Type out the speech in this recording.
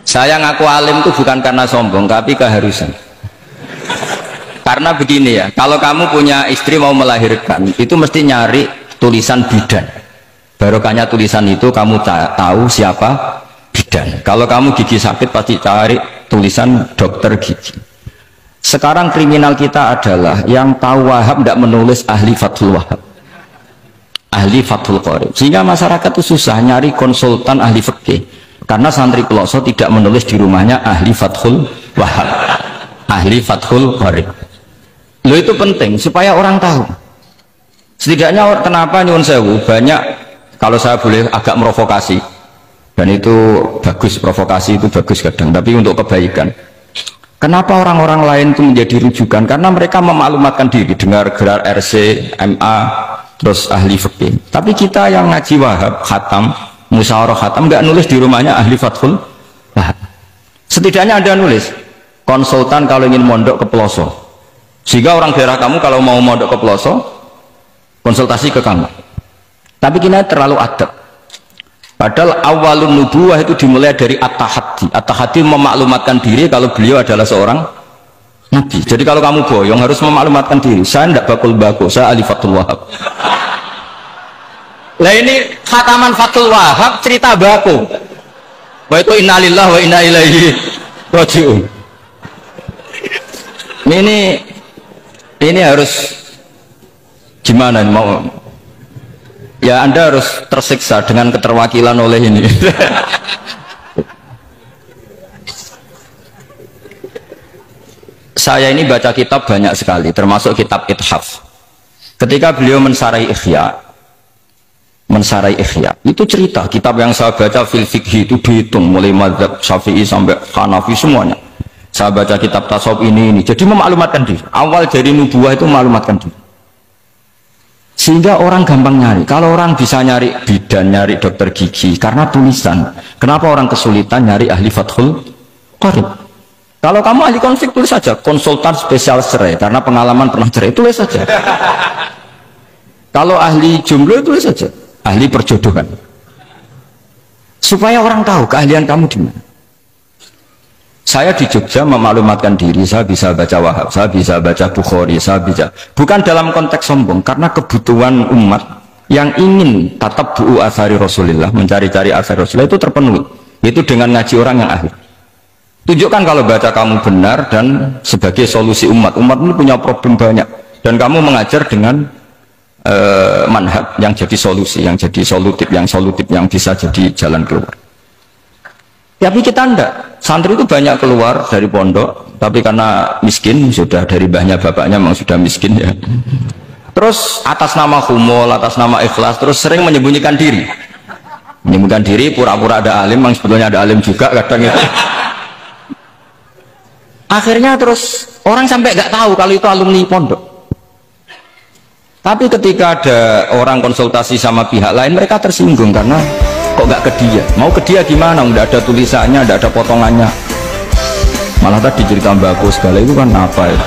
Saya ngaku alim itu bukan karena sombong, tapi keharusan. Karena begini ya, kalau kamu punya istri mau melahirkan, itu mesti nyari tulisan bidan. Barokahnya tulisan itu kamu tahu siapa bidan. Kalau kamu gigi sakit pasti cari tulisan dokter gigi. Sekarang kriminal kita adalah yang tahu Wahab tidak menulis ahli Fathul Wahab, ahli Fathul Qorib, sehingga masyarakat itu susah nyari konsultan ahli fikih. Karena santri Peloso tidak menulis di rumahnya ahli Fathul Wahab, ahli Fathul Qorib. Lo itu penting supaya orang tahu. Setidaknya kenapa nyuwun sewu banyak, kalau saya boleh agak merovokasi, dan itu bagus, provokasi itu bagus kadang, tapi untuk kebaikan. Kenapa orang-orang lain itu menjadi rujukan? Karena mereka memaklumatkan diri, dengar gelar RC, MA, terus ahli fikih. Tapi kita yang ngaji Wahab, khatam, musyawarah khatam, nggak nulis di rumahnya ahli Fathul Wahab. Setidaknya Anda nulis konsultan kalau ingin mondok ke Peloso, sehingga orang daerah kamu kalau mau mondok ke Peloso konsultasi ke kamu. Tapi kita terlalu adab. Padahal awalun nubuwah itu dimulai dari at-tahaddi. At-tahaddi memaklumatkan diri kalau beliau adalah seorang nabi. Jadi kalau kamu boyong harus memaklumatkan diri, saya tidak bakul bako, saya ahli Fathul Wahab. Lah ini khataman Fathul Wahab cerita bako. Wa itu innalillah wa inna ilaihi raji'un. Ini harus gimana mau? Ya Anda harus tersiksa dengan keterwakilan oleh ini. Saya ini baca kitab banyak sekali, termasuk kitab Ithaf. Ketika beliau mensarai Ihya, itu cerita kitab yang saya baca fil fikhi itu dihitung mulai mazhab Syafi'i sampai Hanafi semuanya. Saya baca kitab tasawuf ini, jadi memaklumatkan diri. Awal dari nubuwah itu memaklumatkan diri. Sehingga orang gampang nyari. Kalau orang bisa nyari bidan, nyari dokter gigi karena tulisan, kenapa orang kesulitan nyari ahli Fathul Qorib? Kalau kamu ahli konflik tulis saja konsultan spesial cerai karena pengalaman pernah cerai, tulis saja. Kalau ahli jomblo tulis saja ahli perjodohan, supaya orang tahu keahlian kamu di mana. Saya di Jogja memaklumatkan diri, saya bisa baca Wahab, saya bisa baca Bukhari, saya bisa, bukan dalam konteks sombong, karena kebutuhan umat yang ingin tatap bu'u asari Rasulullah, mencari-cari asari Rasulullah itu terpenuhi, itu dengan ngaji orang yang ahli. Tunjukkan kalau baca kamu benar dan sebagai solusi umat ini punya problem banyak, dan kamu mengajar dengan manhaj yang jadi solusi, yang jadi solutif, yang bisa jadi jalan keluar. Tapi kita enggak, santri itu banyak keluar dari pondok, tapi karena miskin, sudah dari mbahnya bapaknya memang sudah miskin ya. Terus atas nama humol, atas nama ikhlas, terus sering menyembunyikan diri. Menyembunyikan diri, pura-pura ada alim, yang sebetulnya ada alim juga kadang itu. Akhirnya terus orang sampai nggak tahu kalau itu alumni pondok. Tapi ketika ada orang konsultasi sama pihak lain, mereka tersinggung karena kok nggak ke dia, mau ke dia gimana, nggak ada tulisannya, nggak ada potongannya, malah tadi cerita bagus segala itu kan apa ya.